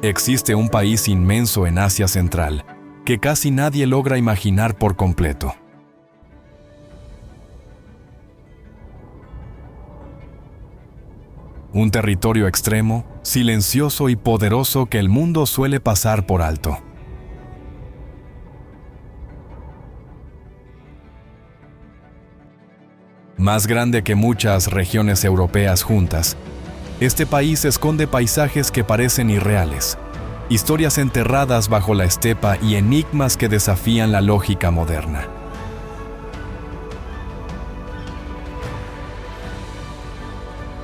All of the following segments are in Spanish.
Existe un país inmenso en Asia Central que casi nadie logra imaginar por completo. Un territorio extremo, silencioso y poderoso que el mundo suele pasar por alto. Más grande que muchas regiones europeas juntas, este país esconde paisajes que parecen irreales, historias enterradas bajo la estepa y enigmas que desafían la lógica moderna.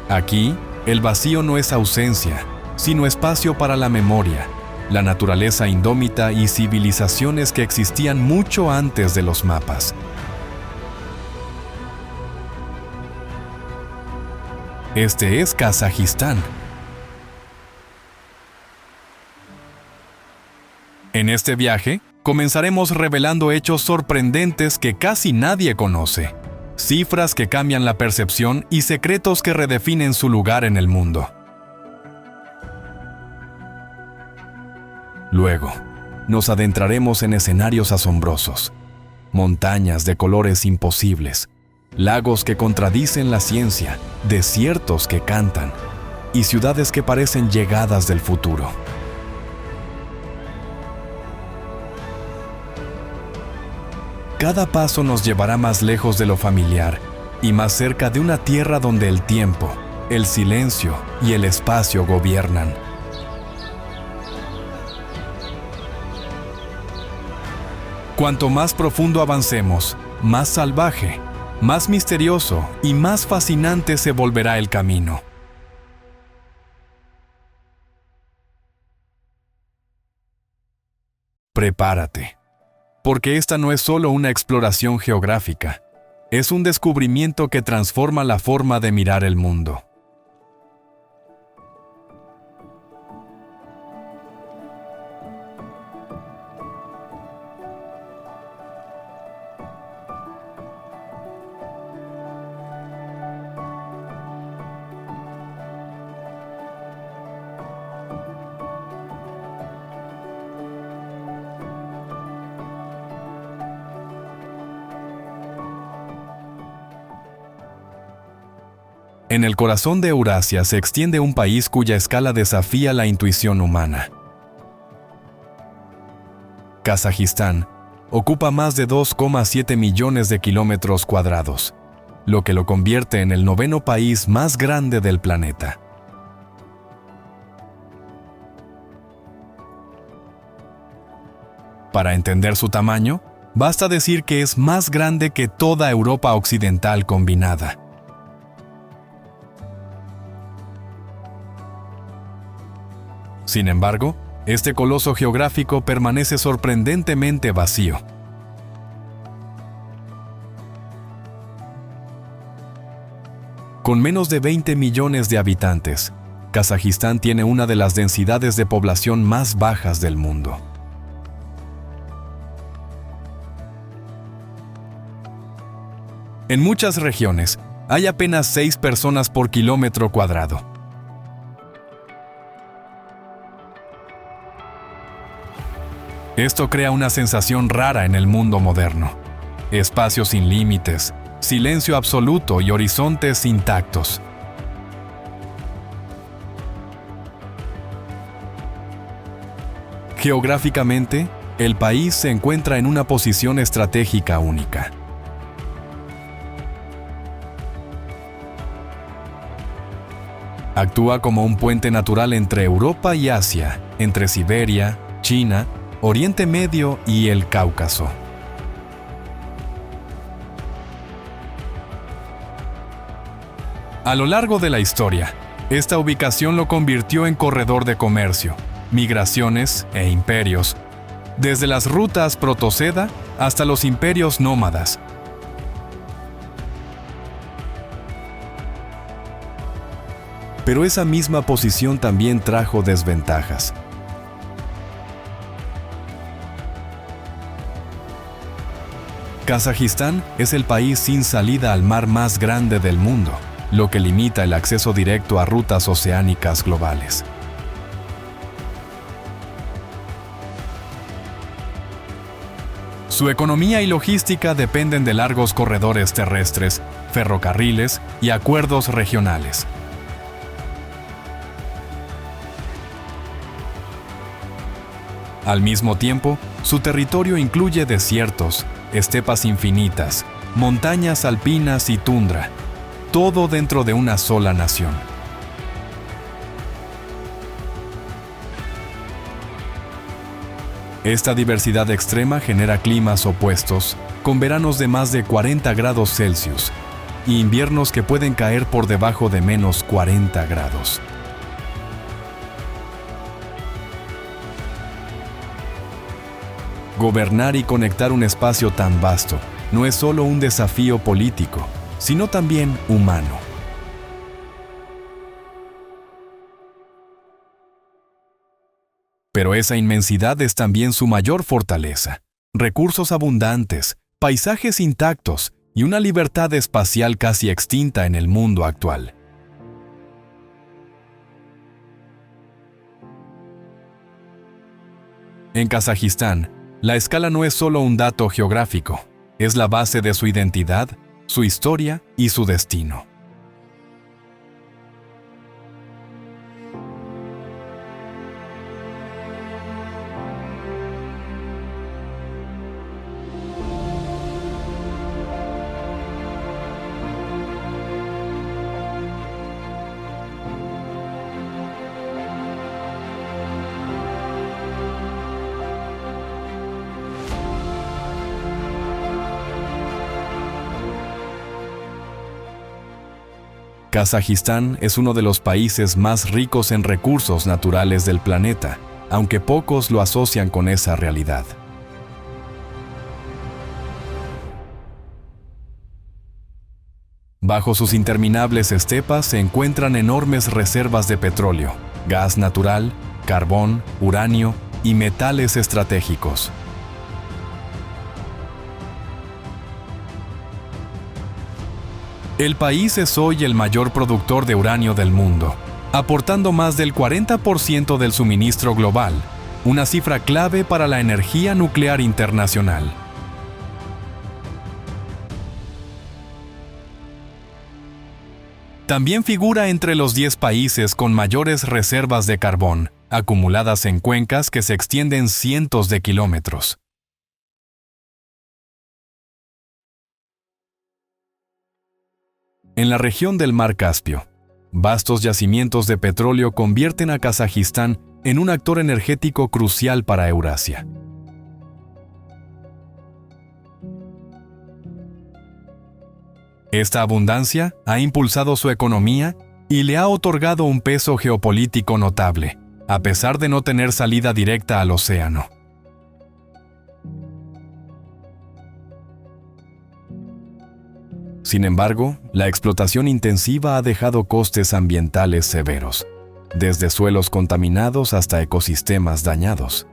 Aquí, el vacío no es ausencia, sino espacio para la memoria, la naturaleza indómita y civilizaciones que existían mucho antes de los mapas. Este es Kazajistán. En este viaje, comenzaremos revelando hechos sorprendentes que casi nadie conoce, cifras que cambian la percepción y secretos que redefinen su lugar en el mundo. Luego, nos adentraremos en escenarios asombrosos, montañas de colores imposibles, lagos que contradicen la ciencia, desiertos que cantan y ciudades que parecen llegadas del futuro. Cada paso nos llevará más lejos de lo familiar y más cerca de una tierra donde el tiempo, el silencio y el espacio gobiernan. Cuanto más profundo avancemos, más salvaje, más misterioso y más fascinante se volverá el camino. Prepárate, porque esta no es solo una exploración geográfica, es un descubrimiento que transforma la forma de mirar el mundo. En el corazón de Eurasia se extiende un país cuya escala desafía la intuición humana. Kazajistán ocupa más de 2,7 millones de kilómetros cuadrados, lo que lo convierte en el noveno país más grande del planeta. Para entender su tamaño, basta decir que es más grande que toda Europa occidental combinada. Sin embargo, este coloso geográfico permanece sorprendentemente vacío. Con menos de 20 millones de habitantes, Kazajistán tiene una de las densidades de población más bajas del mundo. En muchas regiones, hay apenas 6 personas por kilómetro cuadrado. Esto crea una sensación rara en el mundo moderno. Espacios sin límites, silencio absoluto y horizontes intactos. Geográficamente, el país se encuentra en una posición estratégica única. Actúa como un puente natural entre Europa y Asia, entre Siberia, China, Oriente Medio y el Cáucaso. A lo largo de la historia, esta ubicación lo convirtió en corredor de comercio, migraciones e imperios, desde las rutas protoseda hasta los imperios nómadas. Pero esa misma posición también trajo desventajas. Kazajistán es el país sin salida al mar más grande del mundo, lo que limita el acceso directo a rutas oceánicas globales. Su economía y logística dependen de largos corredores terrestres, ferrocarriles y acuerdos regionales. Al mismo tiempo, su territorio incluye desiertos, estepas infinitas, montañas alpinas y tundra, todo dentro de una sola nación. Esta diversidad extrema genera climas opuestos, con veranos de más de 40 grados Celsius y inviernos que pueden caer por debajo de menos 40 grados. Gobernar y conectar un espacio tan vasto no es solo un desafío político, sino también humano. Pero esa inmensidad es también su mayor fortaleza. Recursos abundantes, paisajes intactos y una libertad espacial casi extinta en el mundo actual. En Kazajistán, la escala no es solo un dato geográfico, es la base de su identidad, su historia y su destino. Kazajistán es uno de los países más ricos en recursos naturales del planeta, aunque pocos lo asocian con esa realidad. Bajo sus interminables estepas se encuentran enormes reservas de petróleo, gas natural, carbón, uranio y metales estratégicos. El país es hoy el mayor productor de uranio del mundo, aportando más del 40% del suministro global, una cifra clave para la energía nuclear internacional. También figura entre los 10 países con mayores reservas de carbón, acumuladas en cuencas que se extienden cientos de kilómetros. En la región del Mar Caspio, vastos yacimientos de petróleo convierten a Kazajistán en un actor energético crucial para Eurasia. Esta abundancia ha impulsado su economía y le ha otorgado un peso geopolítico notable, a pesar de no tener salida directa al océano. Sin embargo, la explotación intensiva ha dejado costes ambientales severos, desde suelos contaminados hasta ecosistemas dañados.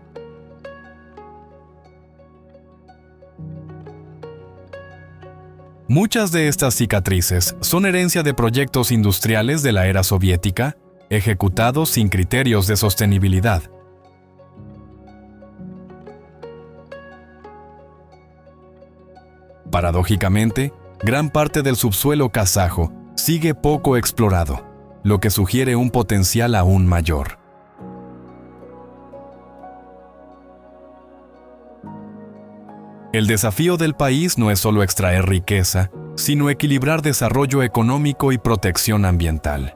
Muchas de estas cicatrices son herencia de proyectos industriales de la era soviética, ejecutados sin criterios de sostenibilidad. Paradójicamente, gran parte del subsuelo kazajo sigue poco explorado, lo que sugiere un potencial aún mayor. El desafío del país no es solo extraer riqueza, sino equilibrar desarrollo económico y protección ambiental.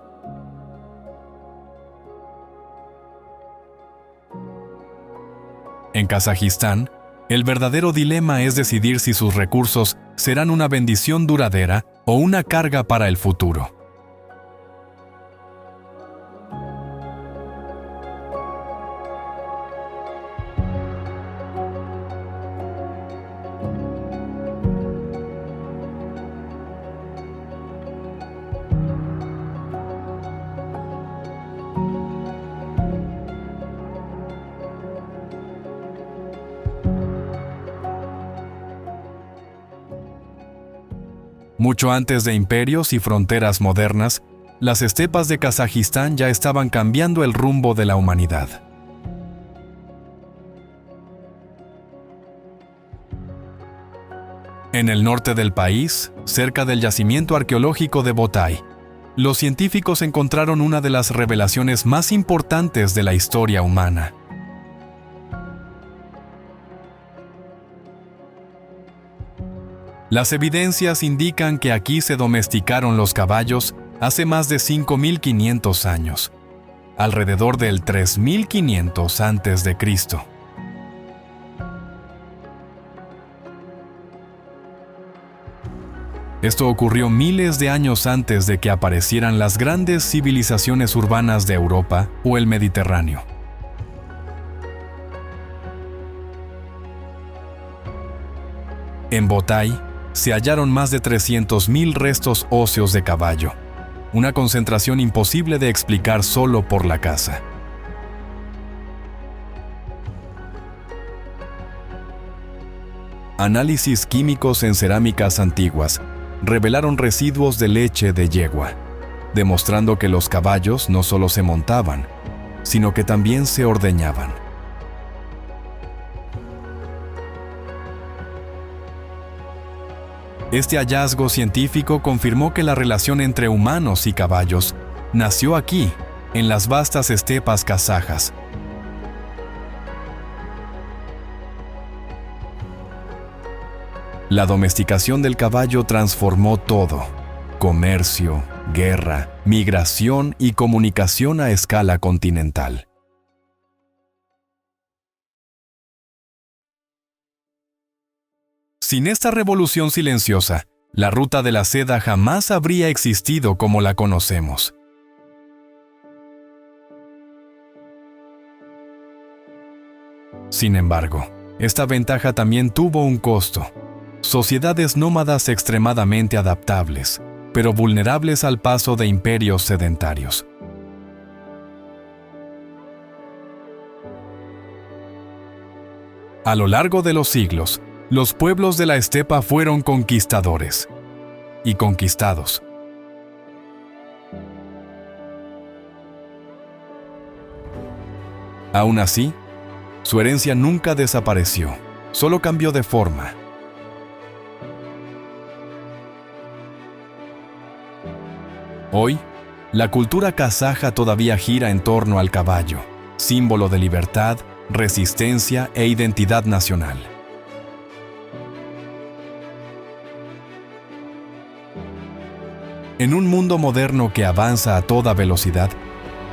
En Kazajistán, el verdadero dilema es decidir si sus recursos serán una bendición duradera o una carga para el futuro. Mucho antes de imperios y fronteras modernas, las estepas de Kazajistán ya estaban cambiando el rumbo de la humanidad. En el norte del país, cerca del yacimiento arqueológico de Botay, los científicos encontraron una de las revelaciones más importantes de la historia humana. Las evidencias indican que aquí se domesticaron los caballos hace más de 5.500 años, alrededor del 3.500 a.C. Esto ocurrió miles de años antes de que aparecieran las grandes civilizaciones urbanas de Europa o el Mediterráneo. En Botay se hallaron más de 300.000 restos óseos de caballo, una concentración imposible de explicar solo por la caza. Análisis químicos en cerámicas antiguas revelaron residuos de leche de yegua, demostrando que los caballos no solo se montaban, sino que también se ordeñaban. Este hallazgo científico confirmó que la relación entre humanos y caballos nació aquí, en las vastas estepas kazajas. La domesticación del caballo transformó todo: comercio, guerra, migración y comunicación a escala continental. Sin esta revolución silenciosa, la ruta de la seda jamás habría existido como la conocemos. Sin embargo, esta ventaja también tuvo un costo: sociedades nómadas extremadamente adaptables, pero vulnerables al paso de imperios sedentarios. A lo largo de los siglos, los pueblos de la estepa fueron conquistadores y conquistados. Aún así, su herencia nunca desapareció, solo cambió de forma. Hoy, la cultura kazaja todavía gira en torno al caballo, símbolo de libertad, resistencia e identidad nacional. En un mundo moderno que avanza a toda velocidad,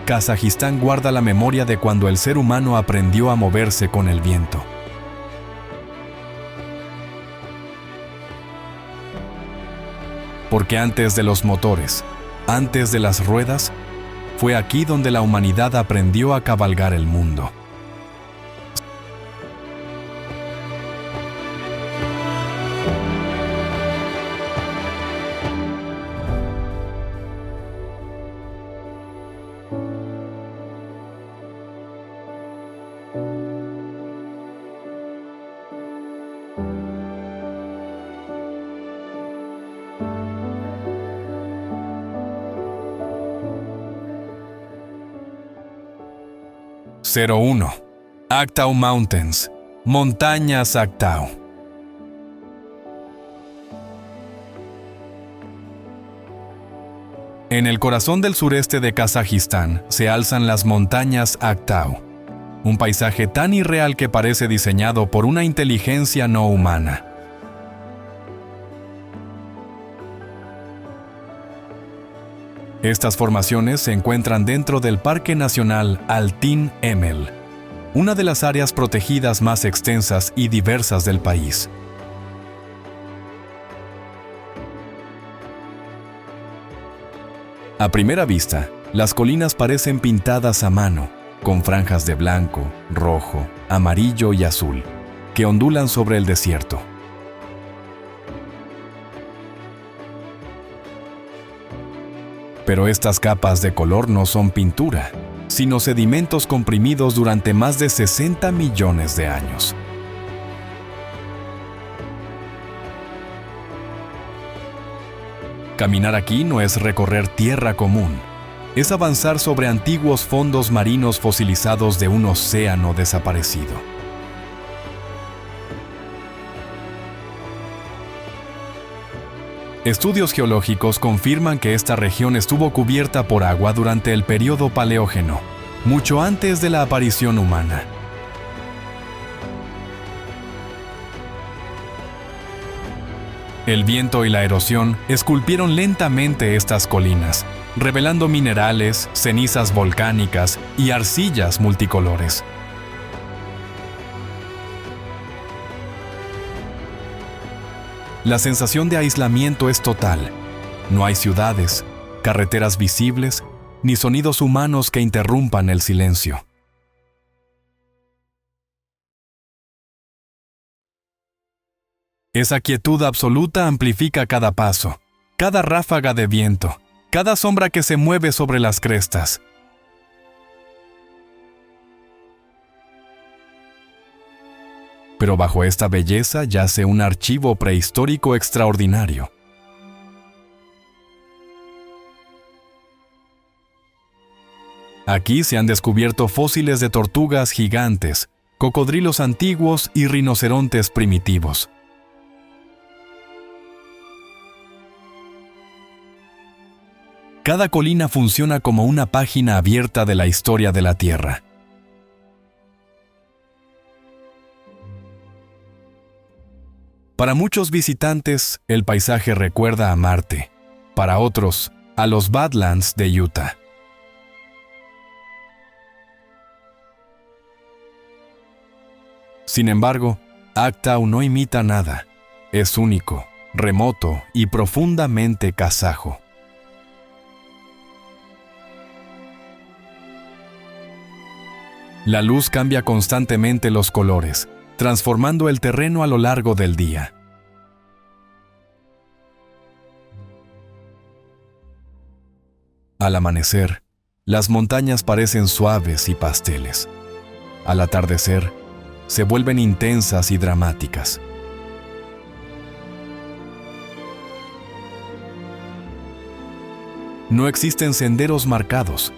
Kazajistán guarda la memoria de cuando el ser humano aprendió a moverse con el viento. Porque antes de los motores, antes de las ruedas, fue aquí donde la humanidad aprendió a cabalgar el mundo. (01) Aktau Mountains, Montañas Aktau. En el corazón del sureste de Kazajistán se alzan las montañas Aktau, un paisaje tan irreal que parece diseñado por una inteligencia no humana. Estas formaciones se encuentran dentro del Parque Nacional Altin Emel, una de las áreas protegidas más extensas y diversas del país. A primera vista, las colinas parecen pintadas a mano, con franjas de blanco, rojo, amarillo y azul, que ondulan sobre el desierto. Pero estas capas de color no son pintura, sino sedimentos comprimidos durante más de 60 millones de años. Caminar aquí no es recorrer tierra común, es avanzar sobre antiguos fondos marinos fosilizados de un océano desaparecido. Estudios geológicos confirman que esta región estuvo cubierta por agua durante el período Paleógeno, mucho antes de la aparición humana. El viento y la erosión esculpieron lentamente estas colinas, revelando minerales, cenizas volcánicas y arcillas multicolores. La sensación de aislamiento es total. No hay ciudades, carreteras visibles, ni sonidos humanos que interrumpan el silencio. Esa quietud absoluta amplifica cada paso, cada ráfaga de viento, cada sombra que se mueve sobre las crestas. Pero bajo esta belleza yace un archivo prehistórico extraordinario. Aquí se han descubierto fósiles de tortugas gigantes, cocodrilos antiguos y rinocerontes primitivos. Cada colina funciona como una página abierta de la historia de la Tierra. Para muchos visitantes, el paisaje recuerda a Marte. Para otros, a los Badlands de Utah. Sin embargo, Aqtau no imita nada. Es único, remoto y profundamente kazajo. La luz cambia constantemente los colores, transformando el terreno a lo largo del día. Al amanecer, las montañas parecen suaves y pasteles. Al atardecer, se vuelven intensas y dramáticas. No existen senderos marcados,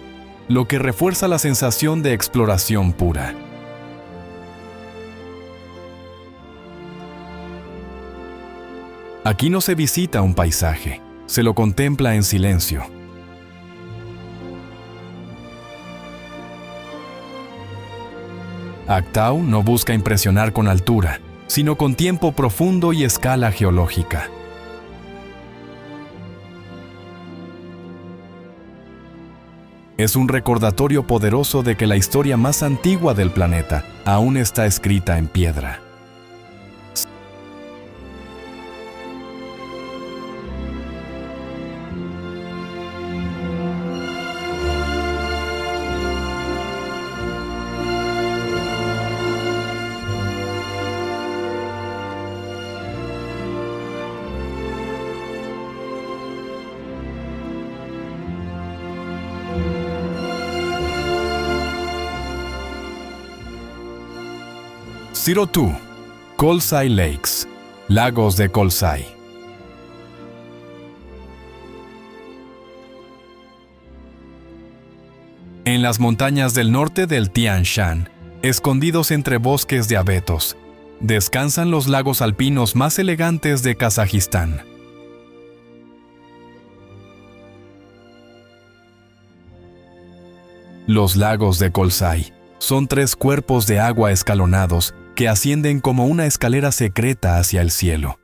lo que refuerza la sensación de exploración pura. Aquí no se visita un paisaje, se lo contempla en silencio. Aqtau no busca impresionar con altura, sino con tiempo profundo y escala geológica. Es un recordatorio poderoso de que la historia más antigua del planeta aún está escrita en piedra. Sirotu, Kolsai Lakes, Lagos de Kolsai. En las montañas del norte del Tian Shan, escondidos entre bosques de abetos, descansan los lagos alpinos más elegantes de Kazajistán. Los lagos de Kolsai son 3 cuerpos de agua escalonados que ascienden como una escalera secreta hacia el cielo.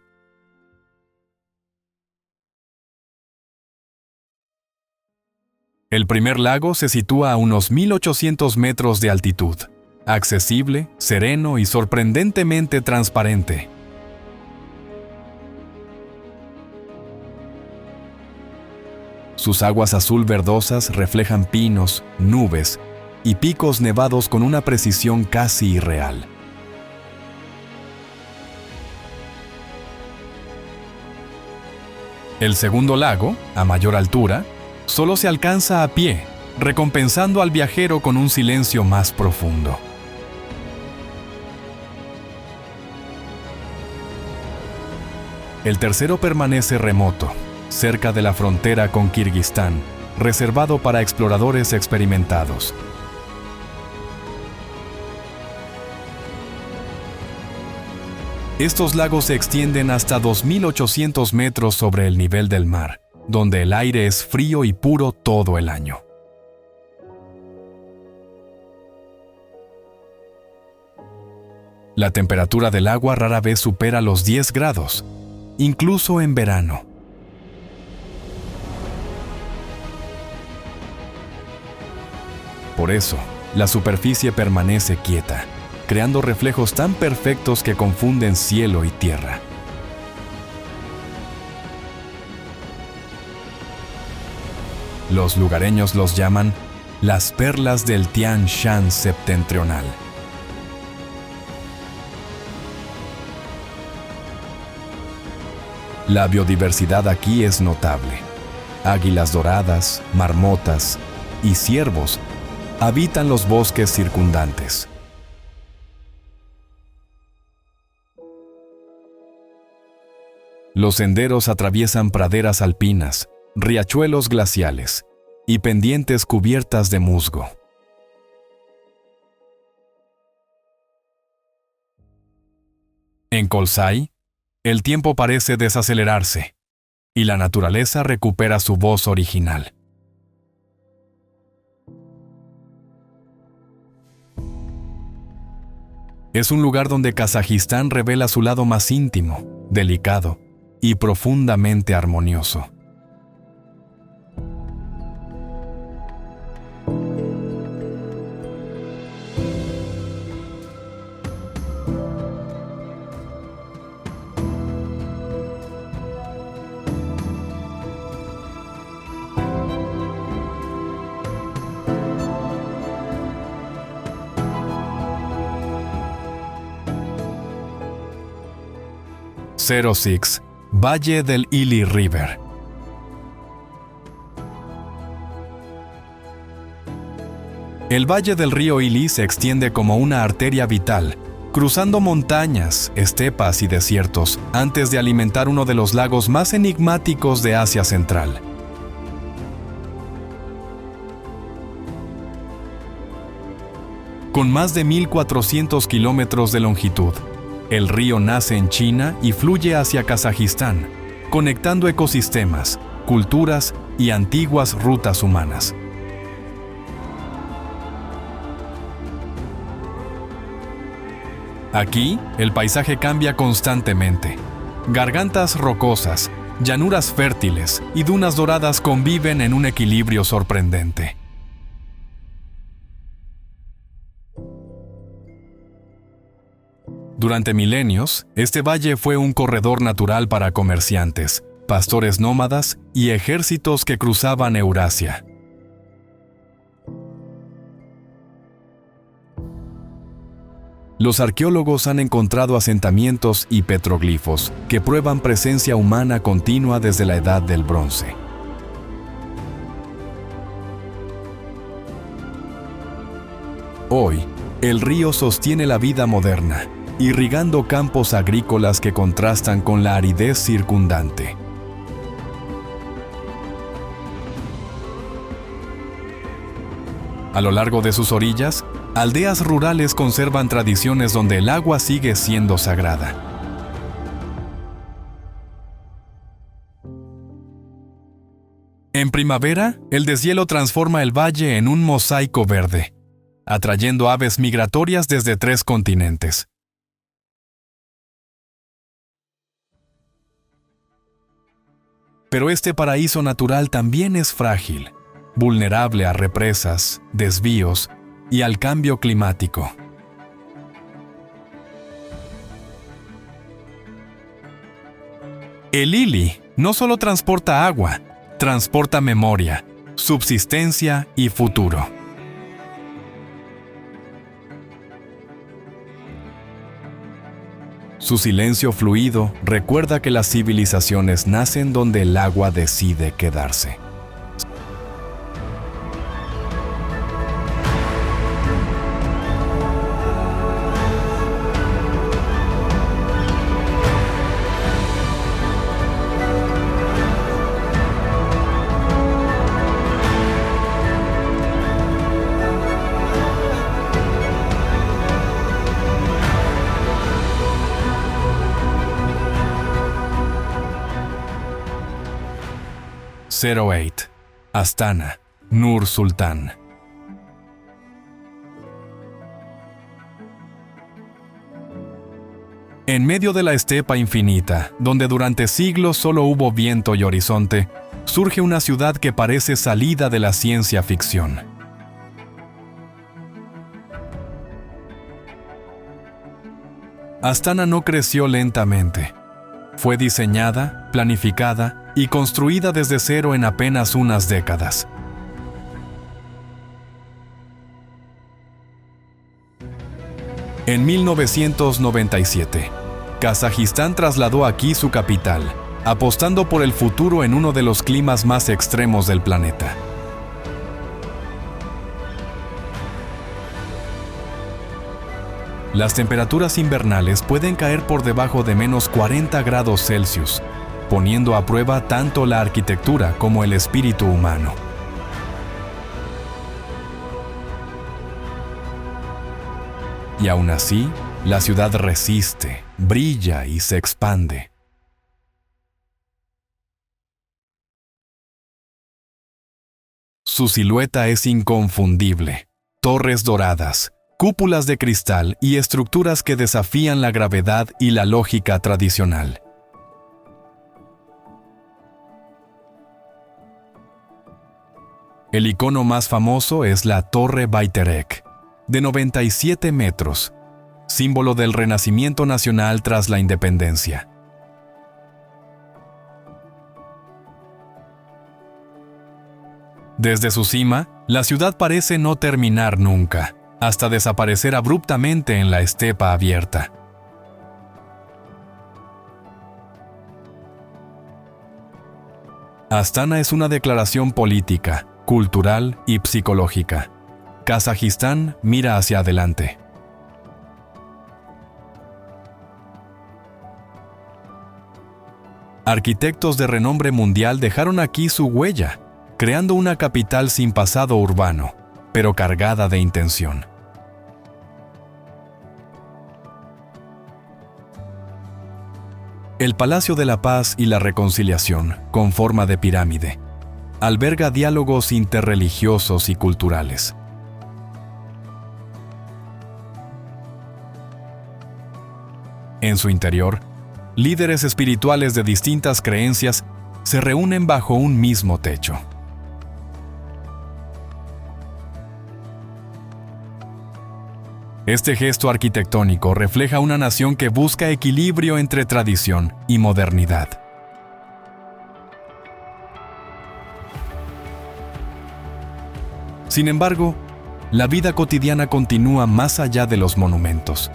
El primer lago se sitúa a unos 1800 metros de altitud, accesible, sereno y sorprendentemente transparente. Sus aguas azul verdosas reflejan pinos, nubes y picos nevados con una precisión casi irreal. El segundo lago, a mayor altura, solo se alcanza a pie, recompensando al viajero con un silencio más profundo. El tercero permanece remoto, cerca de la frontera con Kirguistán, reservado para exploradores experimentados. Estos lagos se extienden hasta 2.800 metros sobre el nivel del mar, donde el aire es frío y puro todo el año. La temperatura del agua rara vez supera los 10 grados, incluso en verano. Por eso, la superficie permanece quieta, creando reflejos tan perfectos que confunden cielo y tierra. Los lugareños los llaman las perlas del Tian Shan septentrional. La biodiversidad aquí es notable. Águilas doradas, marmotas y ciervos habitan los bosques circundantes. Los senderos atraviesan praderas alpinas, riachuelos glaciales y pendientes cubiertas de musgo. En Kolsai, el tiempo parece desacelerarse y la naturaleza recupera su voz original. Es un lugar donde Kazajistán revela su lado más íntimo, delicado y profundamente armonioso. Zero Six, Valle del Ili River. El valle del río Ili se extiende como una arteria vital, cruzando montañas, estepas y desiertos, antes de alimentar uno de los lagos más enigmáticos de Asia Central. Con más de 1.400 kilómetros de longitud, el río nace en China y fluye hacia Kazajistán, conectando ecosistemas, culturas y antiguas rutas humanas. Aquí, el paisaje cambia constantemente. Gargantas rocosas, llanuras fértiles y dunas doradas conviven en un equilibrio sorprendente. Durante milenios, este valle fue un corredor natural para comerciantes, pastores nómadas y ejércitos que cruzaban Eurasia. Los arqueólogos han encontrado asentamientos y petroglifos que prueban presencia humana continua desde la Edad del Bronce. Hoy, el río sostiene la vida moderna, irrigando campos agrícolas que contrastan con la aridez circundante. A lo largo de sus orillas, aldeas rurales conservan tradiciones donde el agua sigue siendo sagrada. En primavera, el deshielo transforma el valle en un mosaico verde, atrayendo aves migratorias desde 3 continentes. Pero este paraíso natural también es frágil, vulnerable a represas, desvíos y al cambio climático. El Ili no solo transporta agua, transporta memoria, subsistencia y futuro. Su silencio fluido recuerda que las civilizaciones nacen donde el agua decide quedarse. 08, Astana, Nur Sultan. En medio de la estepa infinita, donde durante siglos solo hubo viento y horizonte, surge una ciudad que parece salida de la ciencia ficción. Astana no creció lentamente. Fue diseñada, planificada y construida desde cero en apenas unas décadas. En 1997, Kazajistán trasladó aquí su capital, apostando por el futuro en uno de los climas más extremos del planeta. Las temperaturas invernales pueden caer por debajo de menos 40 grados Celsius, poniendo a prueba tanto la arquitectura como el espíritu humano. Y aún así, la ciudad resiste, brilla y se expande. Su silueta es inconfundible. Torres doradas, cúpulas de cristal y estructuras que desafían la gravedad y la lógica tradicional. El icono más famoso es la Torre Bayterek, de 97 metros, símbolo del renacimiento nacional tras la independencia. Desde su cima, la ciudad parece no terminar nunca, hasta desaparecer abruptamente en la estepa abierta. Astana es una declaración política, cultural y psicológica. Kazajistán mira hacia adelante. Arquitectos de renombre mundial dejaron aquí su huella, creando una capital sin pasado urbano, pero cargada de intención. El Palacio de la Paz y la Reconciliación, con forma de pirámide, alberga diálogos interreligiosos y culturales. En su interior, líderes espirituales de distintas creencias se reúnen bajo un mismo techo. Este gesto arquitectónico refleja una nación que busca equilibrio entre tradición y modernidad. Sin embargo, la vida cotidiana continúa más allá de los monumentos.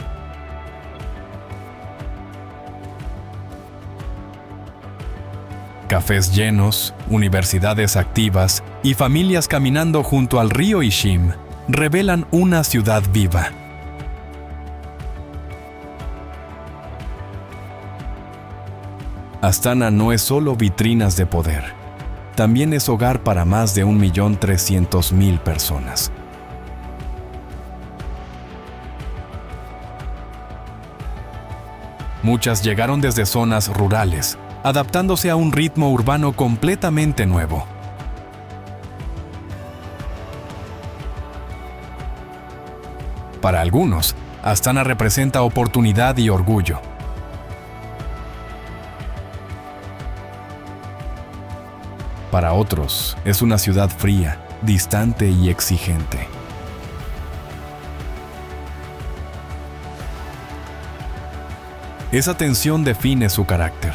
Cafés llenos, universidades activas y familias caminando junto al río Ishim revelan una ciudad viva. Astana no es solo vitrinas de poder, también es hogar para más de 1.300.000 personas. Muchas llegaron desde zonas rurales, adaptándose a un ritmo urbano completamente nuevo. Para algunos, Astana representa oportunidad y orgullo. Para otros, es una ciudad fría, distante y exigente. Esa tensión define su carácter.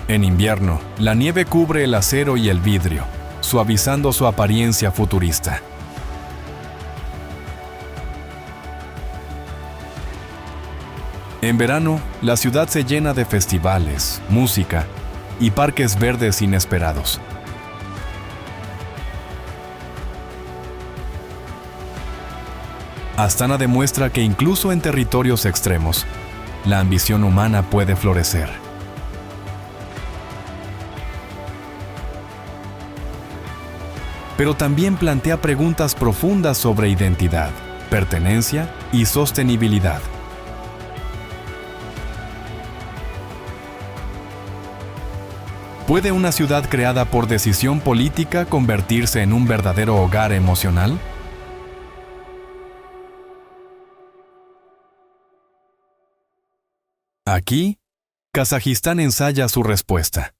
En invierno, la nieve cubre el acero y el vidrio, suavizando su apariencia futurista. En verano, la ciudad se llena de festivales, música y parques verdes inesperados. Astana demuestra que incluso en territorios extremos, la ambición humana puede florecer. Pero también plantea preguntas profundas sobre identidad, pertenencia y sostenibilidad. ¿Puede una ciudad creada por decisión política convertirse en un verdadero hogar emocional? Aquí, Kazajistán ensaya su respuesta.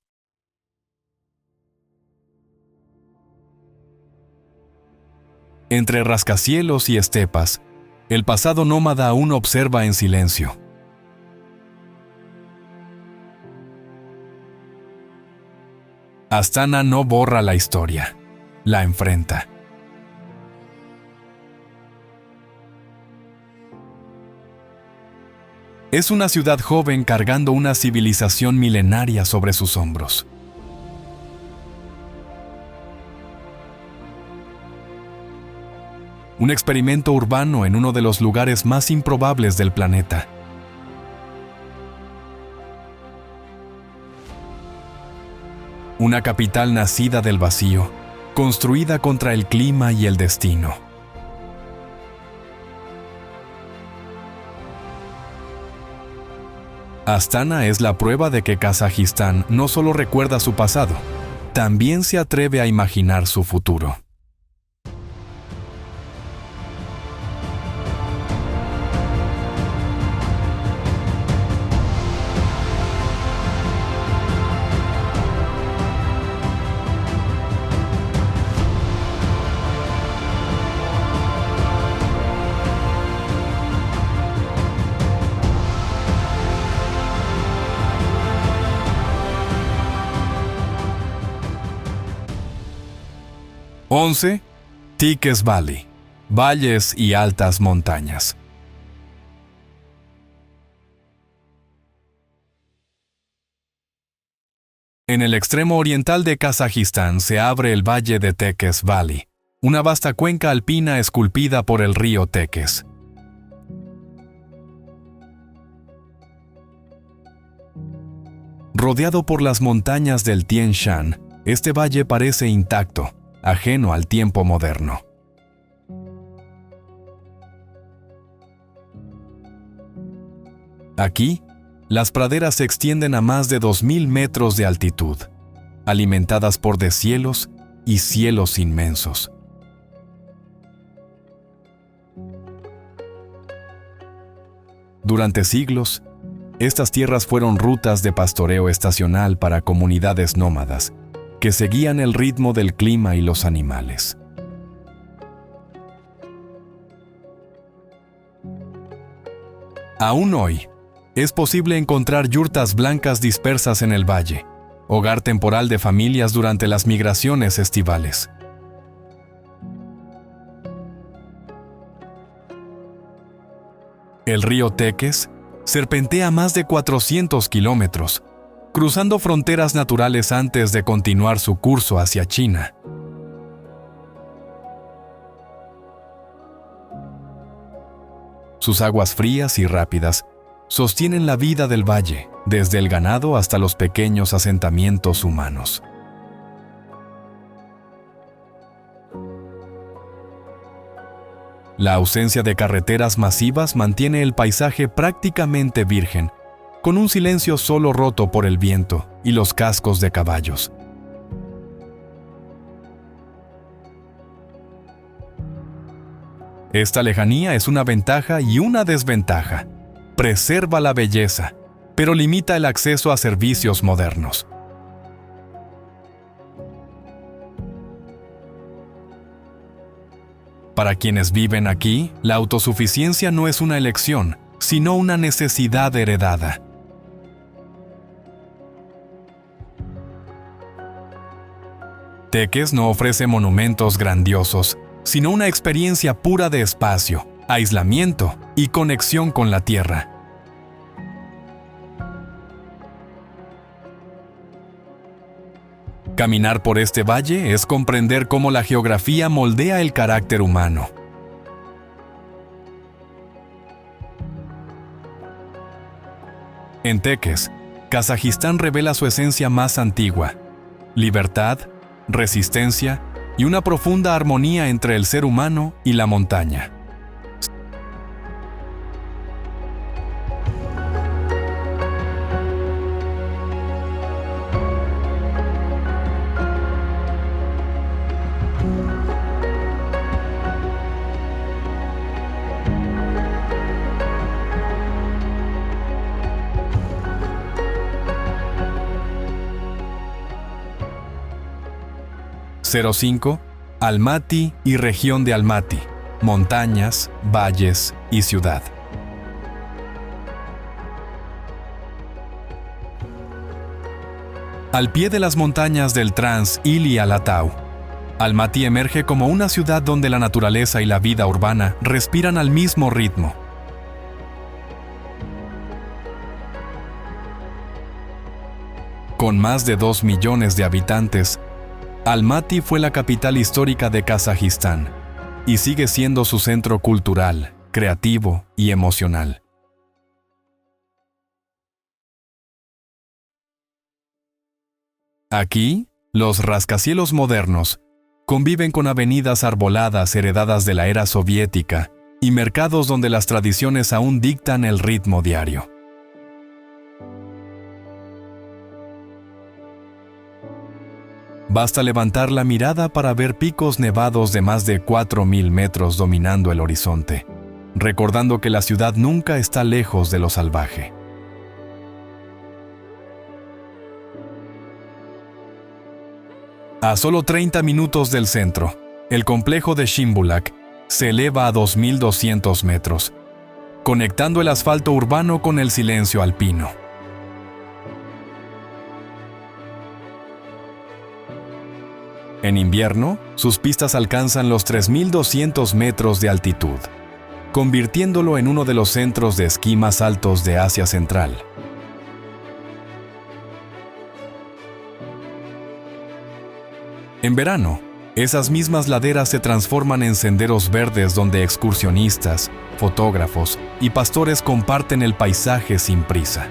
Entre rascacielos y estepas, el pasado nómada aún observa en silencio. Astana no borra la historia, la enfrenta. Es una ciudad joven cargando una civilización milenaria sobre sus hombros. Un experimento urbano en uno de los lugares más improbables del planeta. Una capital nacida del vacío, construida contra el clima y el destino. Astana es la prueba de que Kazajistán no solo recuerda su pasado, también se atreve a imaginar su futuro. (11) Tikes Valley, valles y altas montañas. En el extremo oriental de Kazajistán se abre el valle de Tekes Valley, una vasta cuenca alpina esculpida por el río Tekes. Rodeado por las montañas del Tien Shan, este valle parece intacto, ajeno al tiempo moderno. Aquí, las praderas se extienden a más de 2000 metros de altitud, alimentadas por deshielos y cielos inmensos. Durante siglos, estas tierras fueron rutas de pastoreo estacional para comunidades nómadas, que seguían el ritmo del clima y los animales. Aún hoy, es posible encontrar yurtas blancas dispersas en el valle, hogar temporal de familias durante las migraciones estivales. El río Tekes serpentea más de 400 kilómetros, cruzando fronteras naturales antes de continuar su curso hacia China. Sus aguas frías y rápidas sostienen la vida del valle, desde el ganado hasta los pequeños asentamientos humanos. La ausencia de carreteras masivas mantiene el paisaje prácticamente virgen, con un silencio solo roto por el viento y los cascos de caballos. Esta lejanía es una ventaja y una desventaja. Preserva la belleza, pero limita el acceso a servicios modernos. Para quienes viven aquí, la autosuficiencia no es una elección, sino una necesidad heredada. Tekes no ofrece monumentos grandiosos, sino una experiencia pura de espacio, aislamiento y conexión con la tierra. Caminar por este valle es comprender cómo la geografía moldea el carácter humano. En Tekes, Kazajistán revela su esencia más antigua: libertad, resistencia y una profunda armonía entre el ser humano y la montaña. 05. Almaty y región de Almaty, montañas, valles y ciudad. Al pie de las montañas del Trans-Ili Alatau, Almaty emerge como una ciudad donde la naturaleza y la vida urbana respiran al mismo ritmo. Con más de 2 millones de habitantes, Almaty fue la capital histórica de Kazajistán y sigue siendo su centro cultural, creativo y emocional. Aquí, los rascacielos modernos conviven con avenidas arboladas heredadas de la era soviética y mercados donde las tradiciones aún dictan el ritmo diario. Basta levantar la mirada para ver picos nevados de más de 4.000 metros dominando el horizonte, recordando que la ciudad nunca está lejos de lo salvaje. A solo 30 minutos del centro, el complejo de Shimbulak se eleva a 2.200 metros, conectando el asfalto urbano con el silencio alpino. En invierno, sus pistas alcanzan los 3.200 metros de altitud, convirtiéndolo en uno de los centros de esquí más altos de Asia Central. En verano, esas mismas laderas se transforman en senderos verdes donde excursionistas, fotógrafos y pastores comparten el paisaje sin prisa.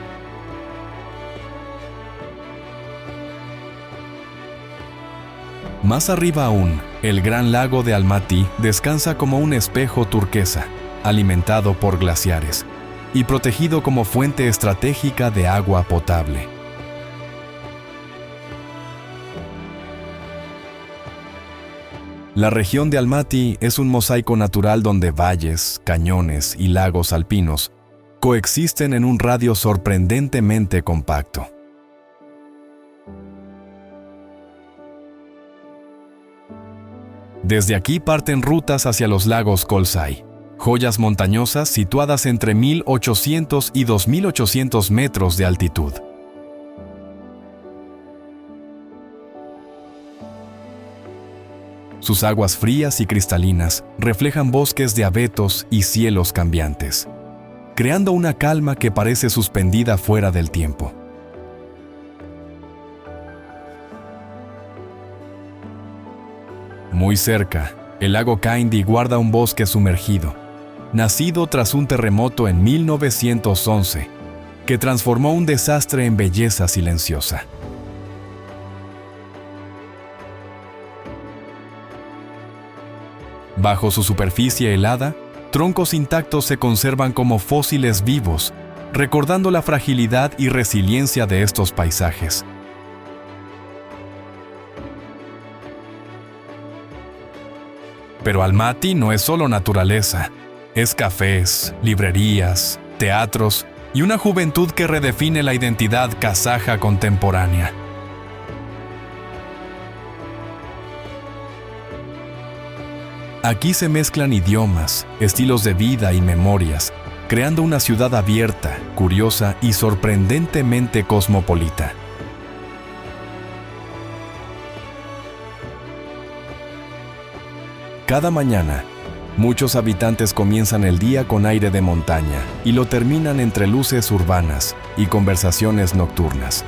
Más arriba aún, el gran lago de Almaty descansa como un espejo turquesa, alimentado por glaciares y protegido como fuente estratégica de agua potable. La región de Almaty es un mosaico natural donde valles, cañones y lagos alpinos coexisten en un radio sorprendentemente compacto. Desde aquí parten rutas hacia los lagos Kolsay, joyas montañosas situadas entre 1.800 y 2.800 metros de altitud. Sus aguas frías y cristalinas reflejan bosques de abetos y cielos cambiantes, creando una calma que parece suspendida fuera del tiempo. Muy cerca, el lago Kaindi guarda un bosque sumergido, nacido tras un terremoto en 1911, que transformó un desastre en belleza silenciosa. Bajo su superficie helada, troncos intactos se conservan como fósiles vivos, recordando la fragilidad y resiliencia de estos paisajes. Pero Almaty no es solo naturaleza, es cafés, librerías, teatros y una juventud que redefine la identidad kazaja contemporánea. Aquí se mezclan idiomas, estilos de vida y memorias, creando una ciudad abierta, curiosa y sorprendentemente cosmopolita. Cada mañana, muchos habitantes comienzan el día con aire de montaña y lo terminan entre luces urbanas y conversaciones nocturnas.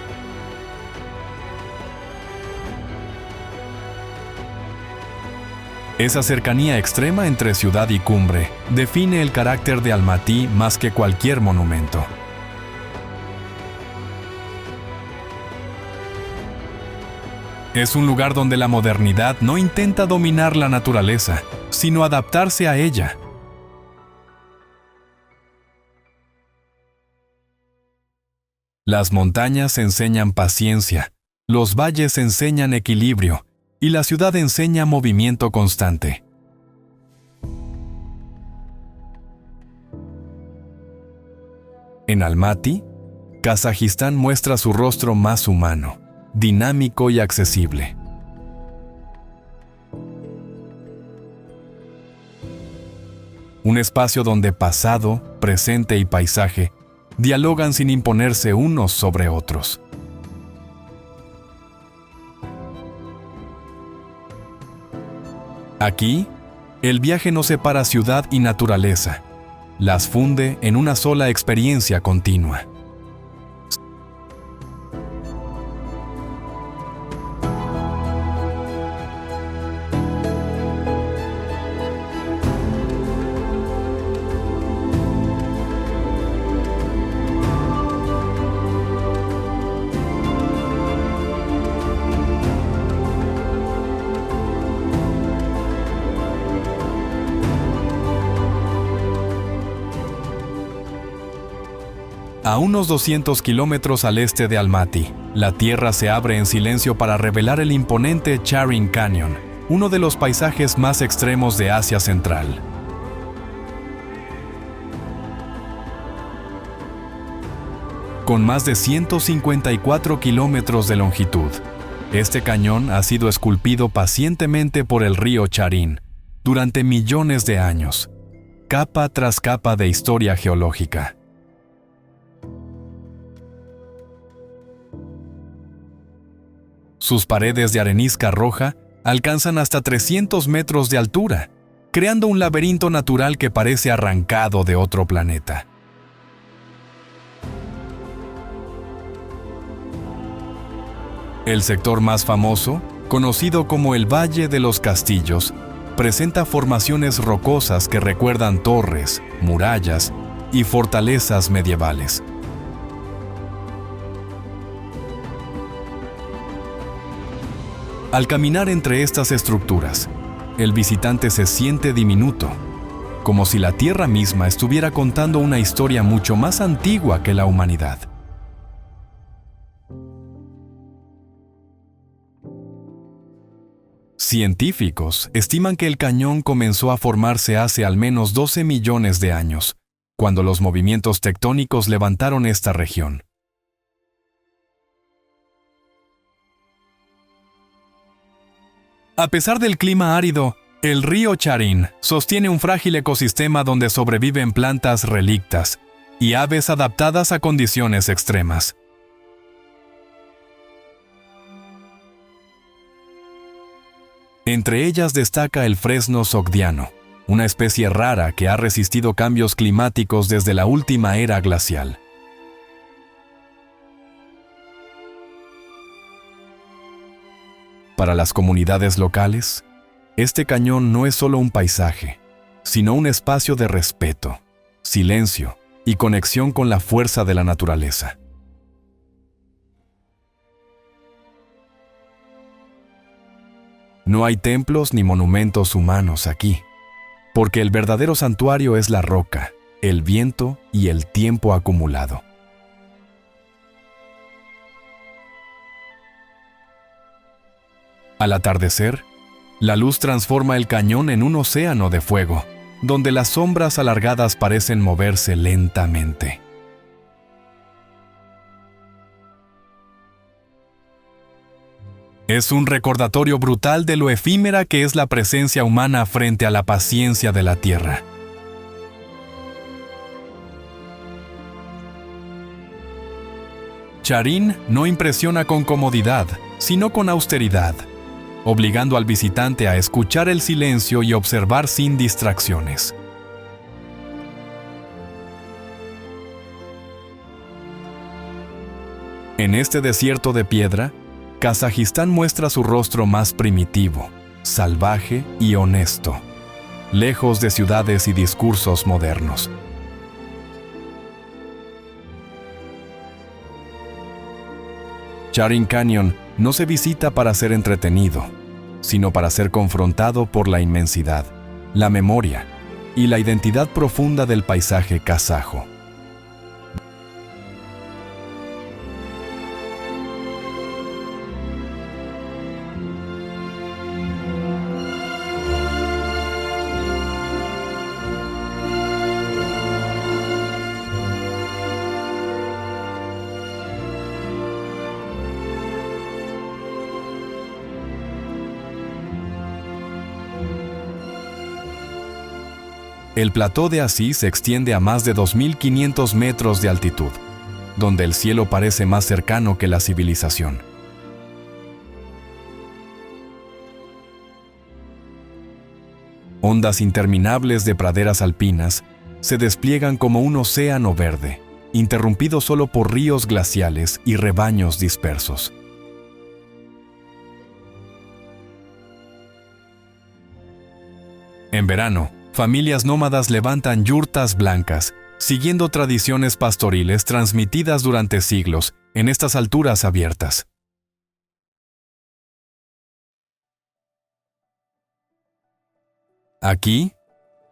Esa cercanía extrema entre ciudad y cumbre define el carácter de Almaty más que cualquier monumento. Es un lugar donde la modernidad no intenta dominar la naturaleza, sino adaptarse a ella. Las montañas enseñan paciencia, los valles enseñan equilibrio, y la ciudad enseña movimiento constante. En Almaty, Kazajistán muestra su rostro más humano, dinámico y accesible. un espacio donde pasado, presente y paisaje dialogan sin imponerse unos sobre otros. Aquí, el viaje no separa ciudad y naturaleza, las funde en una sola experiencia continua. A unos 200 kilómetros al este de Almaty, la tierra se abre en silencio para revelar el imponente Charin Canyon, uno de los paisajes más extremos de Asia Central. Con más de 154 kilómetros de longitud, este cañón ha sido esculpido pacientemente por el río Charin durante millones de años, capa tras capa de historia geológica. Sus paredes de arenisca roja alcanzan hasta 300 metros de altura, creando un laberinto natural que parece arrancado de otro planeta. El sector más famoso, conocido como el Valle de los Castillos, presenta formaciones rocosas que recuerdan torres, murallas y fortalezas medievales. Al caminar entre estas estructuras, el visitante se siente diminuto, como si la Tierra misma estuviera contando una historia mucho más antigua que la humanidad. Científicos estiman que el cañón comenzó a formarse hace al menos 12 millones de años, cuando los movimientos tectónicos levantaron esta región. A pesar del clima árido, el río Charin sostiene un frágil ecosistema donde sobreviven plantas relictas y aves adaptadas a condiciones extremas. Entre ellas destaca el fresno sogdiano, una especie rara que ha resistido cambios climáticos desde la última era glacial. Para las comunidades locales, este cañón no es solo un paisaje, sino un espacio de respeto, silencio y conexión con la fuerza de la naturaleza. No hay templos ni monumentos humanos aquí, porque el verdadero santuario es la roca, el viento y el tiempo acumulado. Al atardecer, la luz transforma el cañón en un océano de fuego, donde las sombras alargadas parecen moverse lentamente. Es un recordatorio brutal de lo efímera que es la presencia humana frente a la paciencia de la Tierra. Charin no impresiona con comodidad, sino con austeridad, obligando al visitante a escuchar el silencio y observar sin distracciones. En este desierto de piedra, Kazajistán muestra su rostro más primitivo, salvaje y honesto, lejos de ciudades y discursos modernos. Charin Canyon no se visita para ser entretenido, sino para ser confrontado por la inmensidad, la memoria y la identidad profunda del paisaje kazajo. El plató de Asís se extiende a más de 2.500 metros de altitud, donde el cielo parece más cercano que la civilización. Ondas interminables de praderas alpinas se despliegan como un océano verde, interrumpido solo por ríos glaciales y rebaños dispersos. En verano, familias nómadas levantan yurtas blancas, siguiendo tradiciones pastoriles transmitidas durante siglos en estas alturas abiertas. Aquí,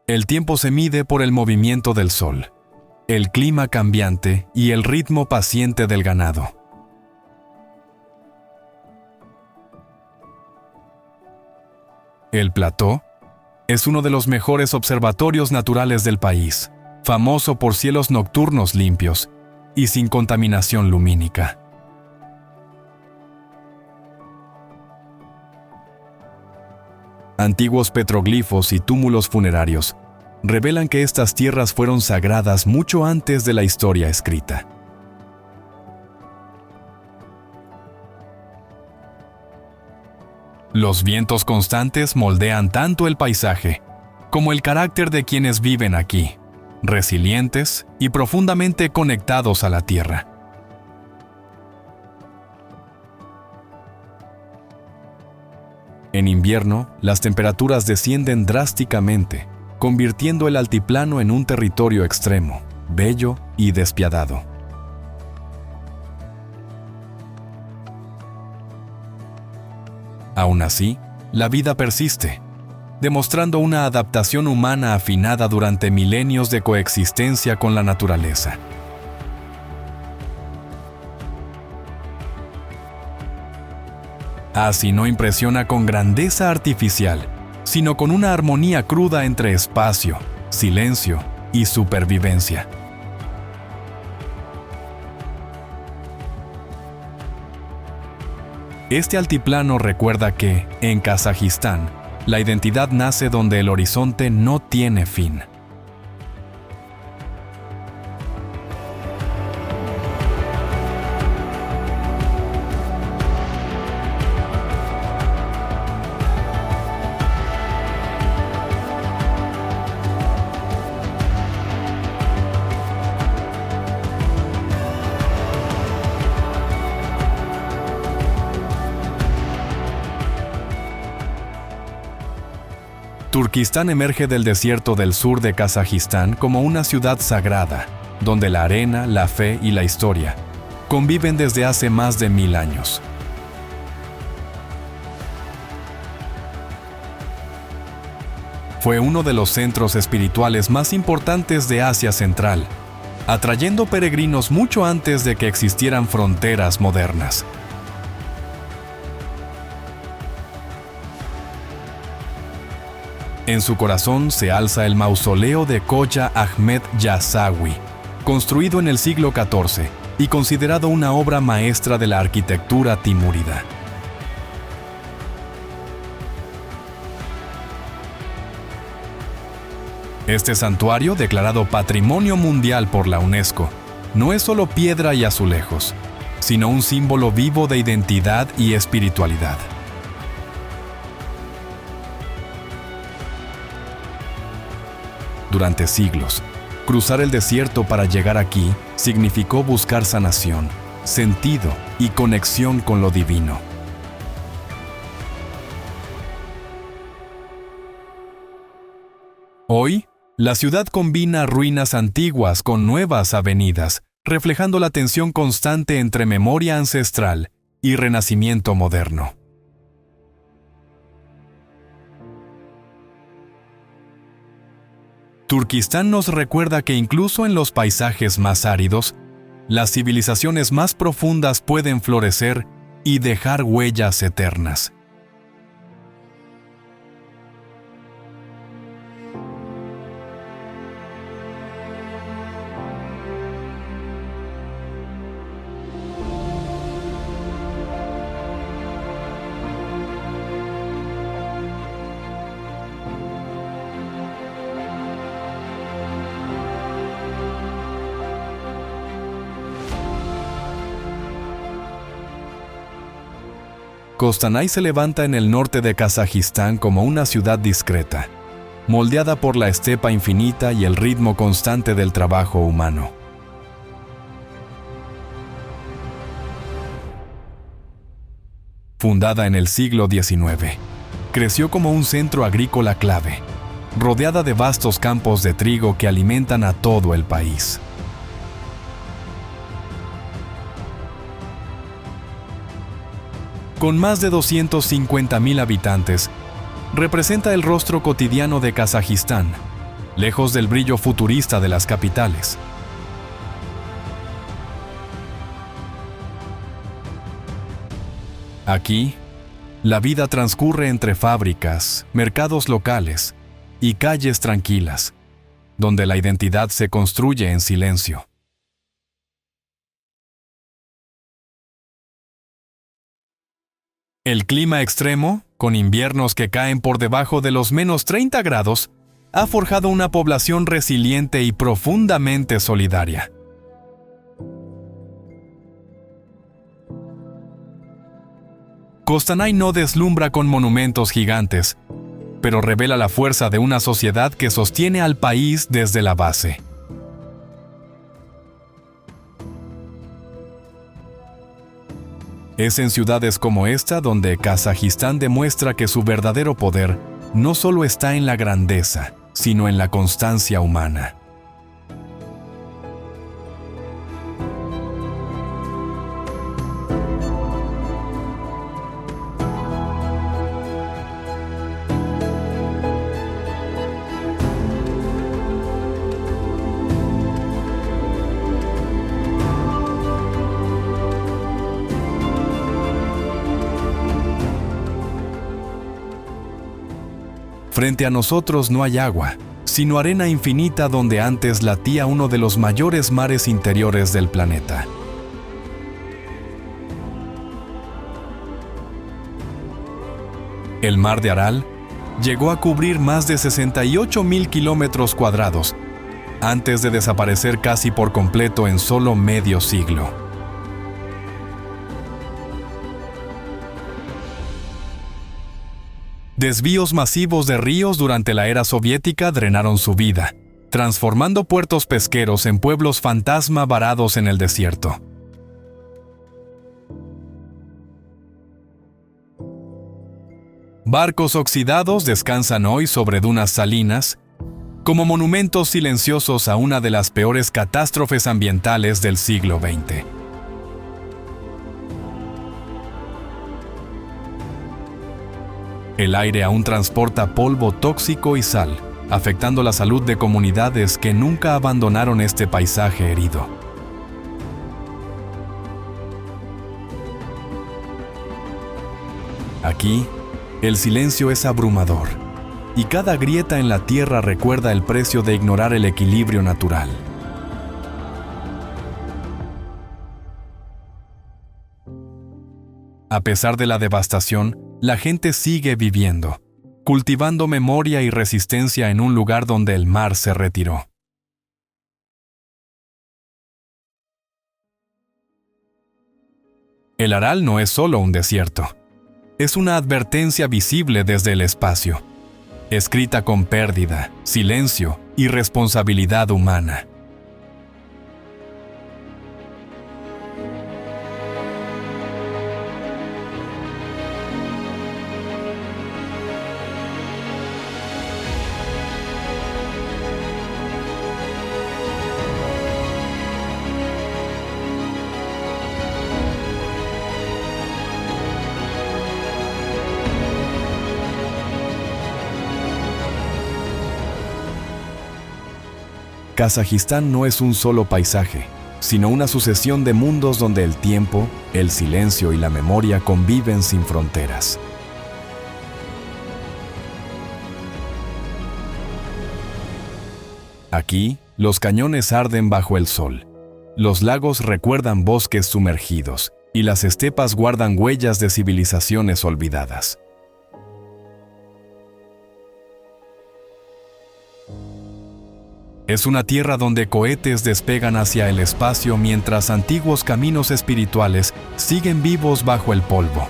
el tiempo se mide por el movimiento del sol, el clima cambiante y el ritmo paciente del ganado. El plató es uno de los mejores observatorios naturales del país, famoso por cielos nocturnos limpios y sin contaminación lumínica. Antiguos petroglifos y túmulos funerarios revelan que estas tierras fueron sagradas mucho antes de la historia escrita. Los vientos constantes moldean tanto el paisaje como el carácter de quienes viven aquí, resilientes y profundamente conectados a la tierra. En invierno, las temperaturas descienden drásticamente, convirtiendo el altiplano en un territorio extremo, bello y despiadado. Aún así, la vida persiste, demostrando una adaptación humana afinada durante milenios de coexistencia con la naturaleza. Así no impresiona con grandeza artificial, sino con una armonía cruda entre espacio, silencio y supervivencia. Este altiplano recuerda que, en Kazajistán, la identidad nace donde el horizonte no tiene fin. Turquistán emerge del desierto del sur de Kazajistán como una ciudad sagrada, donde la arena, la fe y la historia conviven desde hace más de 1000 años. Fue uno de los centros espirituales más importantes de Asia Central, atrayendo peregrinos mucho antes de que existieran fronteras modernas. En su corazón se alza el mausoleo de Khoja Ahmed Yasawi, construido en el siglo XIV y considerado una obra maestra de la arquitectura timúrida. Este santuario, declarado Patrimonio Mundial por la UNESCO, no es solo piedra y azulejos, sino un símbolo vivo de identidad y espiritualidad. Durante siglos, cruzar el desierto para llegar aquí significó buscar sanación, sentido y conexión con lo divino. Hoy, la ciudad combina ruinas antiguas con nuevas avenidas, reflejando la tensión constante entre memoria ancestral y renacimiento moderno. Turquistán nos recuerda que incluso en los paisajes más áridos, las civilizaciones más profundas pueden florecer y dejar huellas eternas. Kostanay se levanta en el norte de Kazajistán como una ciudad discreta, moldeada por la estepa infinita y el ritmo constante del trabajo humano. Fundada en el siglo XIX, creció como un centro agrícola clave, rodeada de vastos campos de trigo que alimentan a todo el país. Con más de 250,000 habitantes, representa el rostro cotidiano de Kazajistán, lejos del brillo futurista de las capitales. Aquí, la vida transcurre entre fábricas, mercados locales y calles tranquilas, donde la identidad se construye en silencio. El clima extremo, con inviernos que caen por debajo de los menos 30 grados, ha forjado una población resiliente y profundamente solidaria. Kostanay no deslumbra con monumentos gigantes, pero revela la fuerza de una sociedad que sostiene al país desde la base. Es en ciudades como esta donde Kazajistán demuestra que su verdadero poder no solo está en la grandeza, sino en la constancia humana. Frente a nosotros no hay agua, sino arena infinita donde antes latía uno de los mayores mares interiores del planeta. El mar de Aral llegó a cubrir más de 68,000 kilómetros cuadrados, antes de desaparecer casi por completo en solo medio siglo. Desvíos masivos de ríos durante la era soviética drenaron su vida, transformando puertos pesqueros en pueblos fantasma varados en el desierto. Barcos oxidados descansan hoy sobre dunas salinas, como monumentos silenciosos a una de las peores catástrofes ambientales del siglo XX. El aire aún transporta polvo tóxico y sal, afectando la salud de comunidades que nunca abandonaron este paisaje herido. Aquí, el silencio es abrumador, y cada grieta en la tierra recuerda el precio de ignorar el equilibrio natural. A pesar de la devastación, la gente sigue viviendo, cultivando memoria y resistencia en un lugar donde el mar se retiró. El Aral no es solo un desierto, es una advertencia visible desde el espacio, escrita con pérdida, silencio y responsabilidad humana. Kazajistán no es un solo paisaje, sino una sucesión de mundos donde el tiempo, el silencio y la memoria conviven sin fronteras. Aquí, los cañones arden bajo el sol, los lagos recuerdan bosques sumergidos y las estepas guardan huellas de civilizaciones olvidadas. Es una tierra donde cohetes despegan hacia el espacio mientras antiguos caminos espirituales siguen vivos bajo el polvo.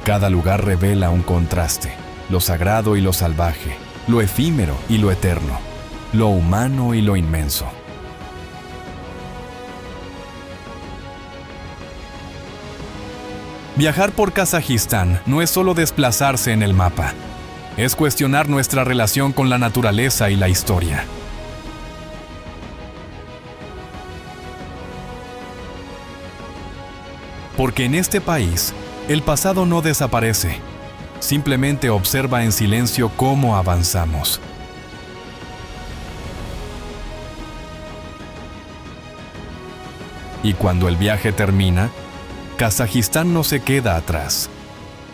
Cada lugar revela un contraste, lo sagrado y lo salvaje, lo efímero y lo eterno, lo humano y lo inmenso. Viajar por Kazajistán no es solo desplazarse en el mapa, es cuestionar nuestra relación con la naturaleza y la historia. Porque en este país, el pasado no desaparece, simplemente observa en silencio cómo avanzamos. Y cuando el viaje termina, Kazajistán no se queda atrás,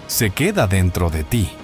se queda dentro de ti.